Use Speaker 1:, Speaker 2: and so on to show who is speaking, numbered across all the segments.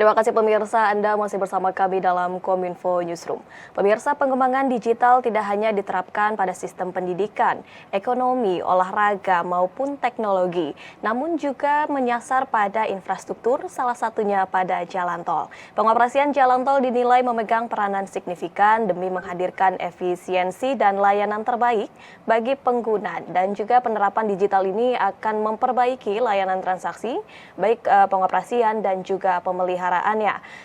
Speaker 1: Terima kasih pemirsa, Anda masih bersama kami dalam Kominfo Newsroom. Pemirsa, pengembangan digital tidak hanya diterapkan pada sistem pendidikan, ekonomi, olahraga, maupun teknologi, namun juga menyasar pada infrastruktur, salah satunya pada jalan tol. Pengoperasian jalan tol dinilai memegang peranan signifikan demi menghadirkan efisiensi dan layanan terbaik bagi pengguna, dan juga penerapan digital ini akan memperbaiki layanan transaksi, baik pengoperasian dan juga pemeliharaannya.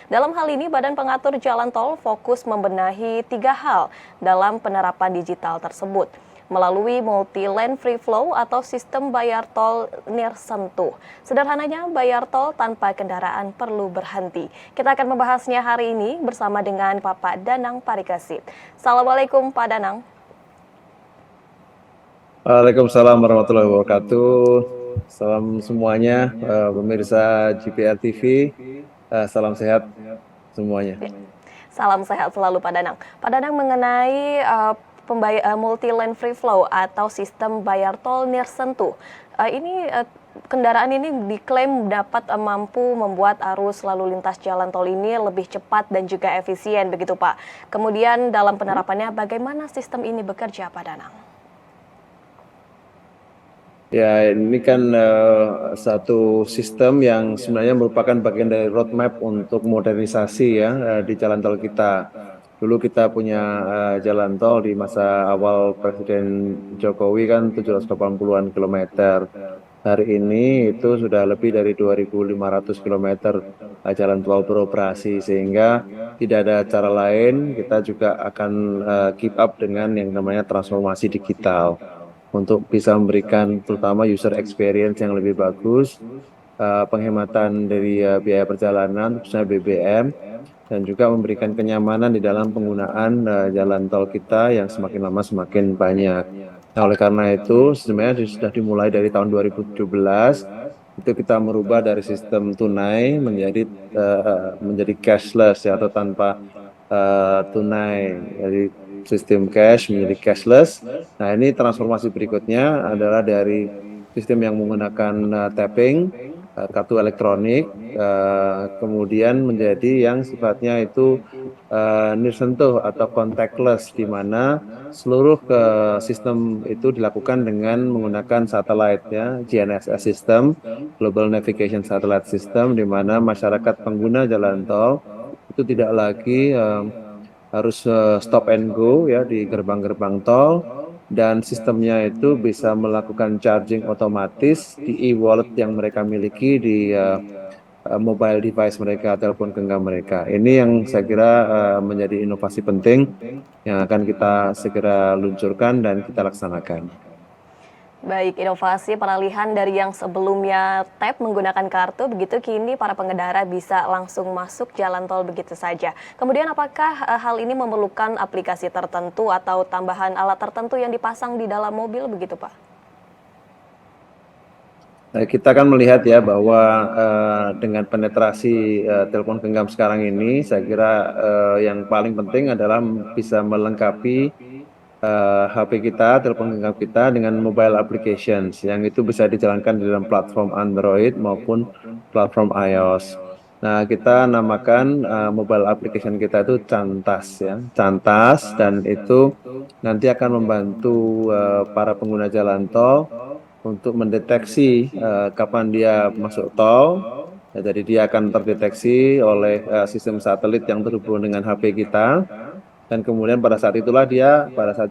Speaker 1: Dalam hal ini, Badan Pengatur Jalan Tol fokus membenahi 3 hal dalam penerapan digital tersebut, melalui multi-lane free flow atau sistem bayar tol nirsentuh. Sederhananya, bayar tol tanpa kendaraan perlu berhenti. Kita akan membahasnya hari ini bersama dengan Bapak Danang Parikesit. Assalamualaikum Pak Danang.
Speaker 2: Waalaikumsalam warahmatullahi wabarakatuh. Salam semuanya, pemirsa GPR TV. Salam sehat semuanya.
Speaker 1: Salam sehat selalu Pak Danang. Pak Danang, mengenai multi-lane free flow atau sistem bayar tol nirsentuh. Kendaraan ini diklaim dapat mampu membuat arus lalu lintas jalan tol ini lebih cepat dan juga efisien, begitu Pak. Kemudian dalam penerapannya, bagaimana sistem ini bekerja, Pak Danang?
Speaker 2: Ya, ini kan satu sistem yang sebenarnya merupakan bagian dari roadmap untuk modernisasi ya di jalan tol kita. Dulu kita punya jalan tol di masa awal Presiden Jokowi kan 780-an kilometer. Hari ini itu sudah lebih dari 2.500 kilometer jalan tol beroperasi, sehingga tidak ada cara lain, kita juga akan keep up dengan yang namanya transformasi digital untuk bisa memberikan terutama user experience yang lebih bagus, penghematan dari biaya perjalanan, khususnya BBM, dan juga memberikan kenyamanan di dalam penggunaan jalan tol kita yang semakin lama semakin banyak. Nah, oleh karena itu, sebenarnya sudah dimulai dari tahun 2017, itu kita merubah dari sistem tunai menjadi cashless ya, atau tanpa tunai. Jadi sistem cash menjadi cashless. Nah, ini transformasi berikutnya adalah dari sistem yang menggunakan tapping, kartu elektronik, kemudian menjadi yang sifatnya itu nirsentuh atau contactless, di mana seluruh sistem itu dilakukan dengan menggunakan satelit ya, GNSS system, Global Navigation Satellite System, di mana masyarakat pengguna jalan tol itu tidak lagi harus stop and go ya di gerbang-gerbang tol, dan sistemnya itu bisa melakukan charging otomatis di e-wallet yang mereka miliki di mobile device mereka, telepon genggam mereka. Ini yang saya kira menjadi inovasi penting yang akan kita segera luncurkan dan kita laksanakan.
Speaker 1: Baik, inovasi peralihan dari yang sebelumnya tap menggunakan kartu, begitu kini para pengendara bisa langsung masuk jalan tol begitu saja. Kemudian apakah hal ini memerlukan aplikasi tertentu atau tambahan alat tertentu yang dipasang di dalam mobil begitu Pak?
Speaker 2: Kita akan melihat ya bahwa dengan penetrasi telepon genggam sekarang ini, saya kira yang paling penting adalah bisa melengkapi HP kita, telepon genggam kita dengan mobile applications yang itu bisa dijalankan di dalam platform Android maupun platform iOS. Nah, kita namakan mobile application kita itu Cantas ya, Cantas, dan itu nanti akan membantu para pengguna jalan tol untuk mendeteksi kapan dia masuk tol. Ya, jadi dia akan terdeteksi oleh sistem satelit yang terhubung dengan HP kita. Dan kemudian pada saat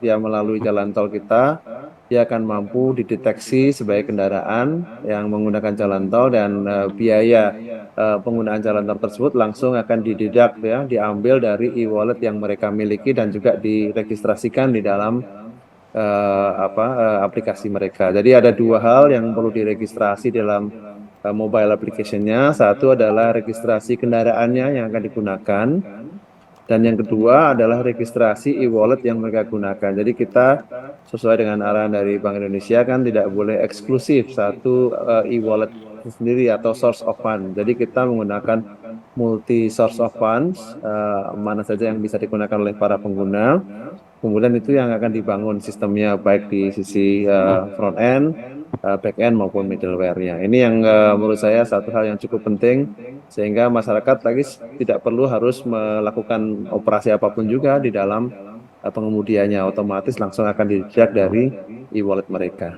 Speaker 2: dia melalui jalan tol kita, dia akan mampu dideteksi sebagai kendaraan yang menggunakan jalan tol, dan biaya penggunaan jalan tol tersebut langsung akan dideduct ya, diambil dari e-wallet yang mereka miliki dan juga diregistrasikan di dalam aplikasi mereka. Jadi ada 2 hal yang perlu diregistrasi dalam mobile application-nya. Satu adalah registrasi kendaraannya yang akan digunakan, dan yang kedua adalah registrasi e-wallet yang mereka gunakan. Jadi kita sesuai dengan arahan dari Bank Indonesia kan tidak boleh eksklusif satu e-wallet itu sendiri atau source of fund. Jadi kita menggunakan multi source of funds, mana saja yang bisa digunakan oleh para pengguna. Kemudian itu yang akan dibangun sistemnya baik di sisi front end, back end maupun middleware-nya. Ini yang menurut saya satu hal yang cukup penting sehingga masyarakat lagi tidak perlu harus melakukan operasi apapun juga di dalam pengemudiannya, otomatis langsung akan didetek dari e-wallet mereka.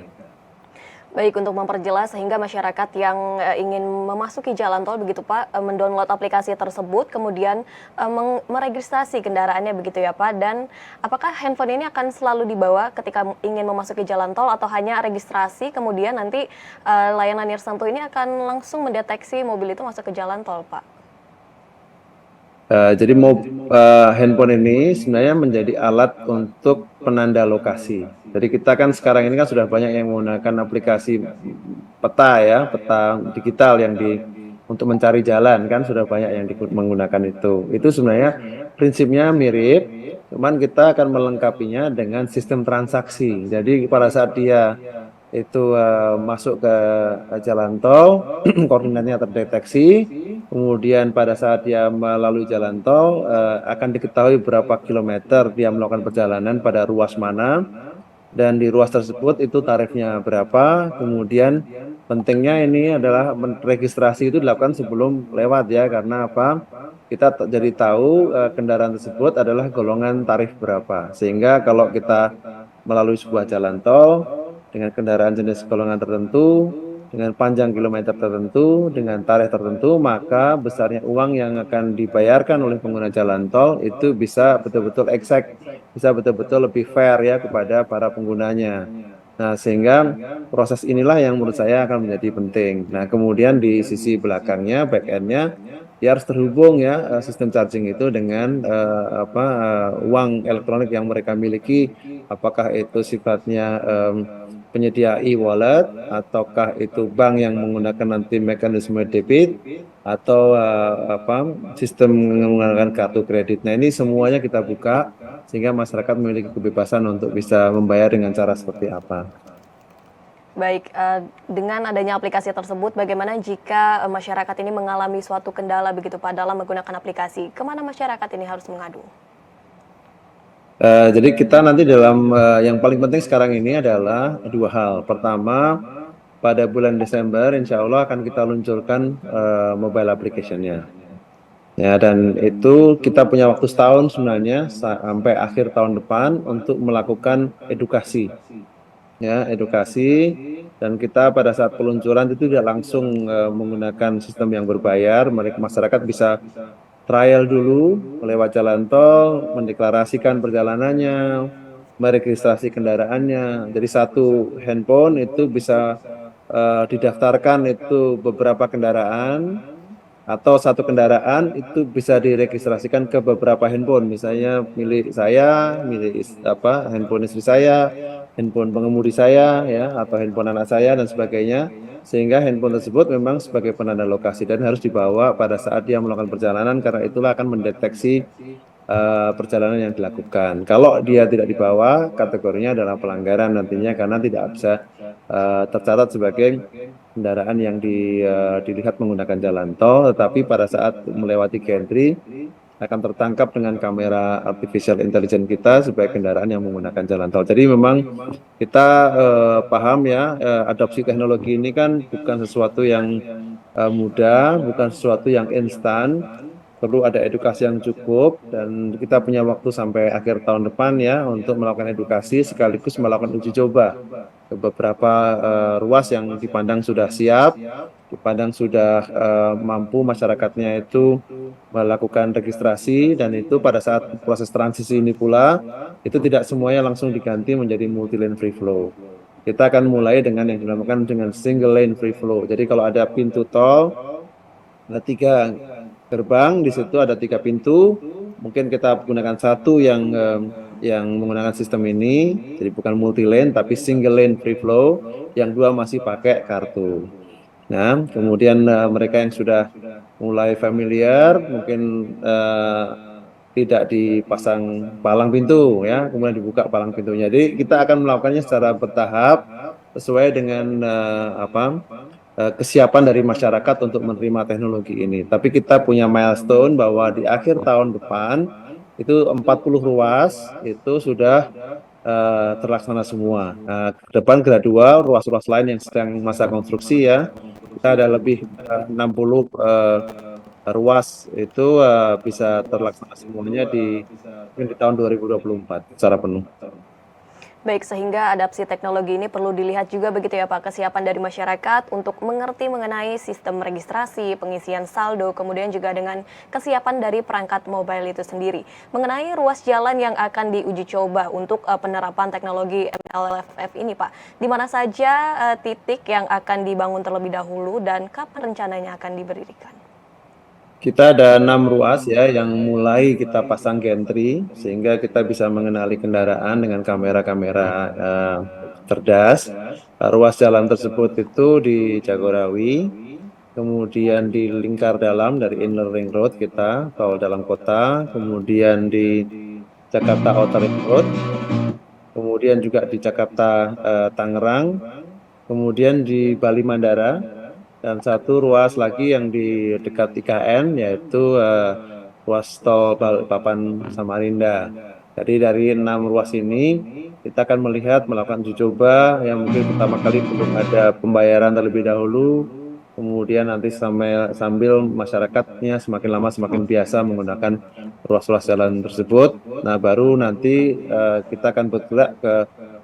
Speaker 1: Baik, untuk memperjelas sehingga masyarakat yang ingin memasuki jalan tol begitu Pak, mendownload aplikasi tersebut, kemudian meregistrasi kendaraannya begitu ya Pak, dan apakah handphone ini akan selalu dibawa ketika ingin memasuki jalan tol atau hanya registrasi, kemudian nanti layanan Nirsanto ini akan langsung mendeteksi mobil itu masuk ke jalan tol Pak?
Speaker 2: Jadi handphone ini sebenarnya menjadi alat untuk penanda lokasi. Jadi kita kan sekarang ini kan sudah banyak yang menggunakan aplikasi peta ya, peta digital yang untuk mencari jalan kan sudah banyak yang menggunakan itu. Itu sebenarnya prinsipnya mirip, cuman kita akan melengkapinya dengan sistem transaksi. Jadi pada saat dia itu masuk ke jalan tol, koordinatnya terdeteksi, kemudian pada saat dia melalui jalan tol akan diketahui berapa kilometer dia melakukan perjalanan pada ruas mana, dan di ruas tersebut itu tarifnya berapa. Kemudian pentingnya ini adalah registrasi itu dilakukan sebelum lewat ya, karena apa? Kita jadi tahu kendaraan tersebut adalah golongan tarif berapa, sehingga kalau kita melalui sebuah jalan tol dengan kendaraan jenis golongan tertentu, dengan panjang kilometer tertentu, dengan tarif tertentu, maka besarnya uang yang akan dibayarkan oleh pengguna jalan tol itu bisa betul-betul exact, bisa betul-betul lebih fair ya kepada para penggunanya. Nah, sehingga proses inilah yang menurut saya akan menjadi penting. Nah, kemudian di sisi belakangnya, back end-nya, ya harus terhubung ya sistem charging itu dengan uang elektronik yang mereka miliki, apakah itu sifatnya penyedia e-wallet, ataukah itu bank yang menggunakan nanti mekanisme debit, atau sistem menggunakan kartu kredit. Nah, ini semuanya kita buka sehingga masyarakat memiliki kebebasan untuk bisa membayar dengan cara seperti apa.
Speaker 1: Baik, dengan adanya aplikasi tersebut, bagaimana jika masyarakat ini mengalami suatu kendala begitu Pak dalam menggunakan aplikasi? Kemana masyarakat ini harus mengadu?
Speaker 2: Jadi kita nanti dalam yang paling penting sekarang ini adalah dua hal. Pertama, pada bulan Desember insya Allah akan kita luncurkan mobile application-nya. Ya, dan itu kita punya waktu setahun sebenarnya sampai akhir tahun depan untuk melakukan edukasi. Ya, edukasi, dan kita pada saat peluncuran itu tidak langsung menggunakan sistem yang berbayar. Masyarakat bisa trial dulu lewat jalan tol, mendeklarasikan perjalanannya, meregistrasi kendaraannya. Jadi satu handphone itu bisa didaftarkan itu beberapa kendaraan, atau satu kendaraan itu bisa diregistrasikan ke beberapa handphone, misalnya milik saya, handphone istri saya, handphone pengemudi saya, ya, atau handphone anak saya dan sebagainya, sehingga handphone tersebut memang sebagai penanda lokasi dan harus dibawa pada saat dia melakukan perjalanan, karena itulah akan mendeteksi perjalanan yang dilakukan. Kalau dia tidak dibawa, kategorinya adalah pelanggaran nantinya, karena tidak bisa tercatat sebagai kendaraan yang dilihat menggunakan jalan tol, tetapi pada saat melewati gantry akan tertangkap dengan kamera artificial intelligence kita sebagai kendaraan yang menggunakan jalan tol. Jadi memang kita paham ya, adopsi teknologi ini kan bukan sesuatu yang mudah, bukan sesuatu yang instan. Perlu ada edukasi yang cukup, dan kita punya waktu sampai akhir tahun depan ya untuk melakukan edukasi sekaligus melakukan uji coba ke beberapa ruas yang dipandang sudah siap, dipandang sudah mampu masyarakatnya itu melakukan registrasi, dan itu pada saat proses transisi ini pula itu tidak semuanya langsung diganti menjadi multi lane free flow. Kita akan mulai dengan yang dinamakan dengan single lane free flow. Jadi kalau ada pintu tol, ada 3 gerbang, di situ ada 3 pintu, mungkin kita gunakan satu yang menggunakan sistem ini, jadi bukan multi lane tapi single lane free flow, yang 2 masih pakai kartu. Nah, kemudian mereka yang sudah mulai familiar mungkin tidak dipasang palang pintu ya, kemudian dibuka palang pintunya. Jadi kita akan melakukannya secara bertahap sesuai dengan kesiapan dari masyarakat untuk menerima teknologi ini. Tapi kita punya milestone bahwa di akhir tahun depan itu 40 ruas itu sudah terlaksana semua. Ke depan gradual, ruas-ruas lain yang sedang masa konstruksi ya, kita ada lebih 60 ruas itu bisa terlaksana semuanya mungkin di tahun 2024 secara penuh.
Speaker 1: Baik, sehingga adaptasi teknologi ini perlu dilihat juga begitu ya Pak, kesiapan dari masyarakat untuk mengerti mengenai sistem registrasi, pengisian saldo, kemudian juga dengan kesiapan dari perangkat mobile itu sendiri. Mengenai ruas jalan yang akan diuji coba untuk penerapan teknologi MLFF ini Pak, di mana saja titik yang akan dibangun terlebih dahulu dan kapan rencananya akan diberikan?
Speaker 2: Kita ada 6 ruas ya yang mulai kita pasang gantry sehingga kita bisa mengenali kendaraan dengan kamera-kamera cerdas. Ruas jalan tersebut itu di Jagorawi, kemudian di Lingkar Dalam dari Inner Ring Road kita, tol dalam kota, kemudian di Jakarta Outer Ring Road, kemudian juga di Jakarta Tangerang, kemudian di Bali Mandara, dan satu ruas lagi yang di dekat IKN yaitu ruas tol Balikpapan Samarinda. Jadi dari 6 ruas ini kita akan melakukan uji coba yang mungkin pertama kali belum ada pembayaran terlebih dahulu, kemudian nanti sambil masyarakatnya semakin lama semakin biasa menggunakan ruas-ruas jalan tersebut. Nah baru nanti kita akan bergerak ke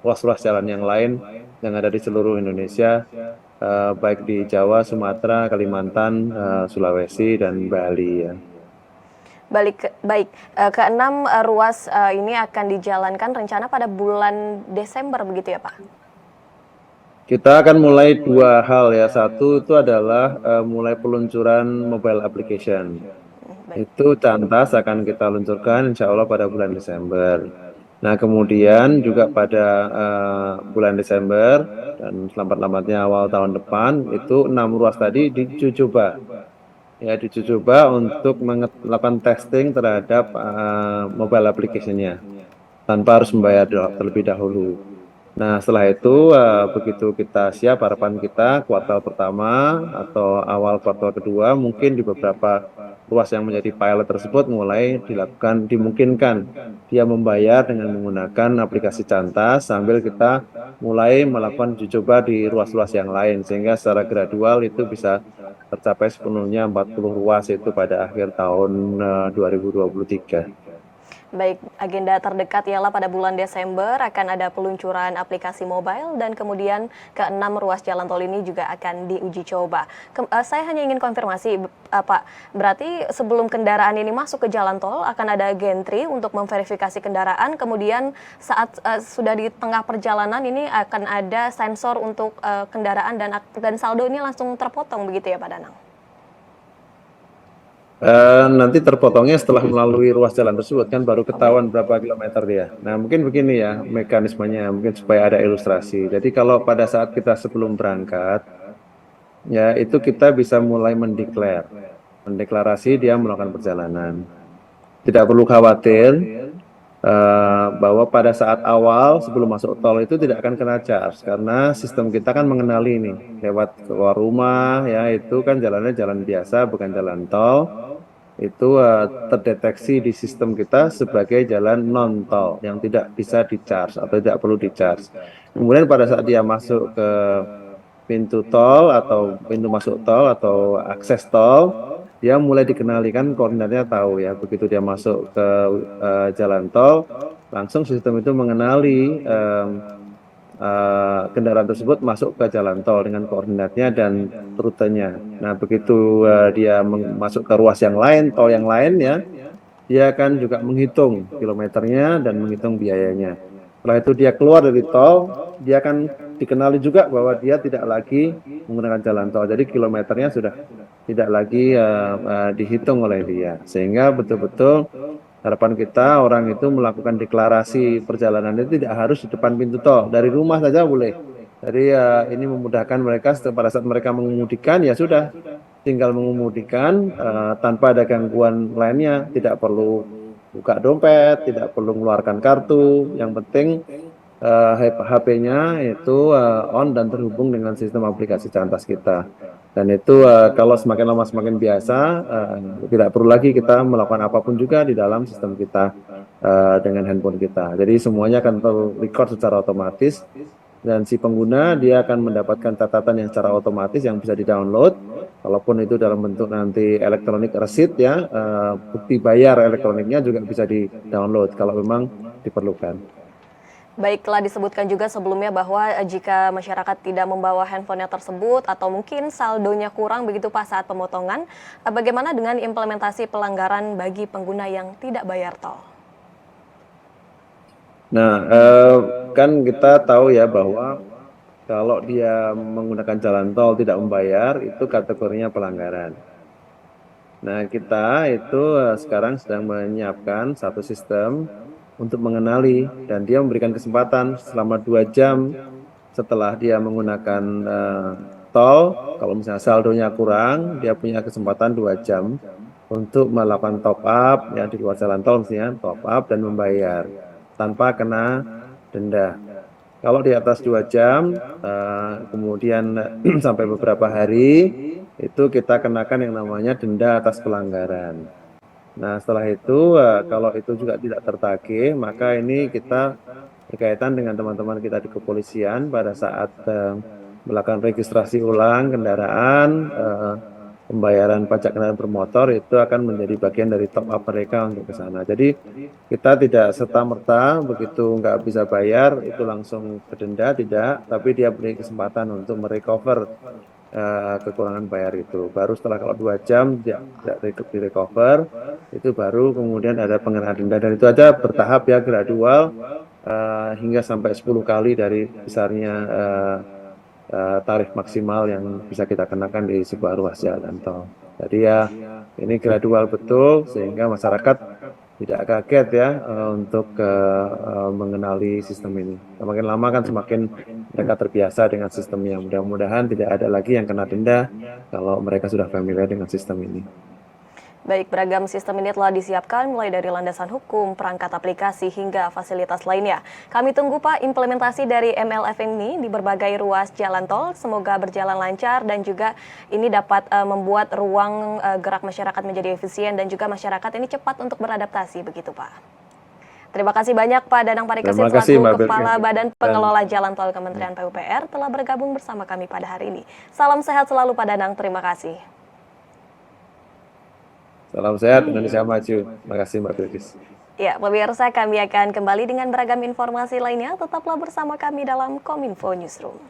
Speaker 2: ruas-ruas jalan yang lain yang ada di seluruh Indonesia, baik di Jawa, Sumatera, Kalimantan, Sulawesi, dan Bali ya.
Speaker 1: Baik, keenam ruas ini akan dijalankan rencana pada bulan Desember begitu ya Pak?
Speaker 2: Kita akan mulai 2 hal ya. Satu itu adalah mulai peluncuran mobile application. Itu Cantas akan kita luncurkan insya Allah pada bulan Desember. Nah kemudian juga pada bulan Desember dan selambat-lambatnya awal tahun depan itu 6 ruas tadi diuji coba. Ya diuji coba untuk melakukan testing terhadap mobile application-nya tanpa harus membayar terlebih dahulu. Nah setelah itu begitu kita siap, harapan kita kuartal pertama atau awal kuartal kedua mungkin di beberapa ruas yang menjadi pilot tersebut mulai dimungkinkan dia membayar dengan menggunakan aplikasi Cantas sambil kita mulai melakukan uji coba di ruas-ruas yang lain sehingga secara gradual itu bisa tercapai sepenuhnya 40 ruas itu pada akhir tahun 2023.
Speaker 1: Baik, agenda terdekat ialah pada bulan Desember akan ada peluncuran aplikasi mobile dan kemudian ke-6 ruas jalan tol ini juga akan diuji coba. Saya hanya ingin konfirmasi, Pak, berarti sebelum kendaraan ini masuk ke jalan tol akan ada gantry untuk memverifikasi kendaraan, kemudian saat sudah di tengah perjalanan ini akan ada sensor untuk kendaraan dan saldo ini langsung terpotong begitu ya Pak Danang?
Speaker 2: Nanti terpotongnya setelah melalui ruas jalan tersebut kan baru ketahuan berapa kilometer dia. Nah mungkin begini ya mekanismenya mungkin supaya ada ilustrasi. Jadi kalau pada saat kita sebelum berangkat ya itu kita bisa mulai mendeklarasi dia melakukan perjalanan. Tidak perlu khawatir bahwa pada saat awal sebelum masuk tol itu tidak akan kena charge karena sistem kita kan mengenali nih lewat keluar rumah ya itu kan jalannya jalan biasa bukan jalan tol. Itu terdeteksi di sistem kita sebagai jalan non tol yang tidak bisa di-charge atau tidak perlu di-charge. Kemudian pada saat dia masuk ke pintu tol atau pintu masuk tol atau akses tol, dia mulai dikenalikan koordinatnya tahu ya. Begitu dia masuk ke jalan tol, langsung sistem itu mengenali kendaraan tersebut masuk ke jalan tol dengan koordinatnya dan rutenya. Nah, begitu dia masuk ke ruas yang lain, tol yang lain ya, dia akan juga menghitung kilometernya dan menghitung biayanya. Setelah itu dia keluar dari tol, dia akan dikenali juga bahwa dia tidak lagi menggunakan jalan tol. Jadi kilometernya sudah tidak lagi dihitung oleh dia. Sehingga betul-betul harapan kita orang itu melakukan deklarasi perjalanan itu tidak harus di depan pintu tol, dari rumah saja boleh. Jadi ini memudahkan mereka pada saat mereka mengemudikan ya sudah tinggal mengemudikan tanpa ada gangguan lainnya, tidak perlu buka dompet, tidak perlu mengeluarkan kartu. Yang penting HP-nya itu on dan terhubung dengan sistem aplikasi Cantas kita. Dan itu kalau semakin lama semakin biasa, tidak perlu lagi kita melakukan apapun juga di dalam sistem kita dengan handphone kita. Jadi semuanya akan ter-record secara otomatis dan si pengguna dia akan mendapatkan catatan yang secara otomatis yang bisa di-download. Walaupun itu dalam bentuk nanti elektronik receipt ya, bukti bayar elektroniknya juga bisa di-download kalau memang diperlukan.
Speaker 1: Baik, telah disebutkan juga sebelumnya bahwa jika masyarakat tidak membawa handphonenya tersebut atau mungkin saldonya kurang begitu Pak saat pemotongan, bagaimana dengan implementasi pelanggaran bagi pengguna yang tidak bayar tol?
Speaker 2: Nah, kan kita tahu ya bahwa kalau dia menggunakan jalan tol tidak membayar, itu kategorinya pelanggaran. Nah, kita itu sekarang sedang menyiapkan satu sistem untuk mengenali dan dia memberikan kesempatan selama 2 jam setelah dia menggunakan tol, kalau misalnya saldonya kurang, dia punya kesempatan 2 jam untuk melakukan top up ya di luar jalan tol misalnya top up dan membayar tanpa kena denda. Kalau di atas 2 jam, kemudian sampai beberapa hari, itu kita kenakan yang namanya denda atas pelanggaran. Nah, setelah itu, kalau itu juga tidak tertagih, maka ini kita berkaitan dengan teman-teman kita di kepolisian pada saat melakukan registrasi ulang kendaraan, pembayaran pajak kendaraan bermotor itu akan menjadi bagian dari top up mereka untuk ke sana. Jadi kita tidak serta-merta begitu nggak bisa bayar itu langsung kedenda, tidak, tapi dia punya kesempatan untuk merecover kekurangan bayar itu. Baru setelah kalau 2 jam tidak direcover, itu baru kemudian ada pengenaan denda dan itu aja bertahap ya gradual hingga sampai 10 kali dari besarnya tarif maksimal yang bisa kita kenakan di sebuah ruas jalan tol. Jadi ya ini gradual betul sehingga masyarakat tidak kaget ya untuk mengenali sistem ini. Semakin lama kan semakin mereka terbiasa dengan sistemnya. Mudah-mudahan tidak ada lagi yang kena denda kalau mereka sudah familiar dengan sistem ini.
Speaker 1: Baik, beragam sistem ini telah disiapkan mulai dari landasan hukum, perangkat aplikasi, hingga fasilitas lainnya. Kami tunggu Pak implementasi dari MLF ini di berbagai ruas jalan tol. Semoga berjalan lancar dan juga ini dapat membuat ruang gerak masyarakat menjadi efisien dan juga masyarakat ini cepat untuk beradaptasi, begitu Pak. Terima kasih banyak Pak Danang Parikesit selaku Kepala Badan Pengelola Jalan Tol Kementerian PUPR telah bergabung bersama kami pada hari ini. Salam sehat selalu Pak Danang, terima kasih.
Speaker 2: Salam sehat, Indonesia maju. Terima kasih Mbak Bilkis.
Speaker 1: Ya, pemirsa, kami akan kembali dengan beragam informasi lainnya. Tetaplah bersama kami dalam Kominfo Newsroom.